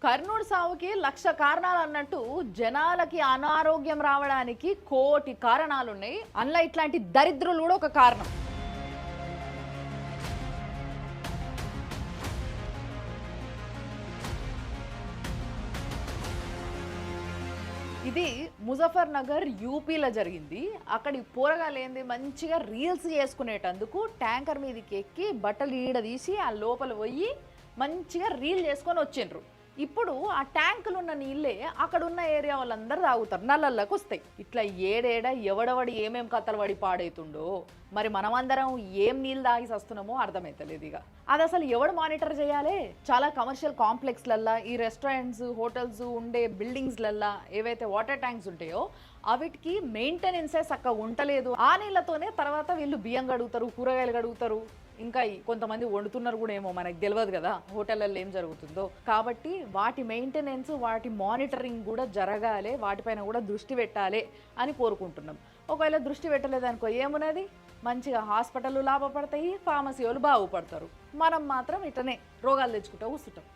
కర్నూలు సావుకి లక్ష కారణాలు అన్నట్టు జనాలకి అనారోగ్యం రావడానికి కోటి కారణాలున్నాయి. అందులో ఇట్లాంటి దరిద్రులు కూడా ఒక కారణం. ఇది ముజఫర్ నగర్ యూపీలో జరిగింది. అక్కడి పోరగాళ్ళు ఏంది మంచిగా రీల్స్ చేసుకునేటందుకు ట్యాంకర్ మీదకి ఎక్కి బట్టలు ఈడ తీసి ఆ లోపల పోయి మంచిగా రీల్ చేసుకొని వచ్చిండ్రు. ఇప్పుడు ఆ ట్యాంకులు ఉన్న నీళ్ళే అక్కడ ఉన్న ఏరియా వాళ్ళందరూ తాగుతారు, నల్లల్లోకి వస్తాయి. ఇట్లా ఏడేడ ఎవడవడి ఏమేం కథలు పడి పాడైతుండో మరి మనమందరం ఏం నీళ్ళు తాగి వస్తున్నామో అర్థమవుతలేదు. ఇక అది అసలు ఎవడు మానిటర్ చేయాలి? చాలా కమర్షియల్ కాంప్లెక్స్లల్లా, ఈ రెస్టారెంట్స్ హోటల్స్ ఉండే బిల్డింగ్స్లల్లా ఏవైతే వాటర్ ట్యాంక్స్ ఉంటాయో అవిటికి మెయింటెనెన్సే చక్కగా ఉండలేదు. ఆ నీళ్ళతోనే తర్వాత వీళ్ళు బియ్యం కడుగుతారు, కూరగాయలు కడుగుతారు, ఇంకా కొంతమంది వండుతున్నారు కూడా ఏమో, మనకు తెలియదు కదా హోటళ్ళల్లో ఏం జరుగుతుందో. కాబట్టి వాటి మెయింటెనెన్స్, వాటి మానిటరింగ్ కూడా జరగాలి, వాటిపైన కూడా దృష్టి పెట్టాలి అని కోరుకుంటున్నాం. ఒకవేళ దృష్టి పెట్టలేదనుకో ఏమున్నది, మంచిగా హాస్పిటళ్ళు లాభపడతాయి, ఫార్మసీ వాళ్ళు బాగుపడతారు, మనం మాత్రం ఇట్లనే రోగాలు తెచ్చుకుంటూ కూర్చుంటాం.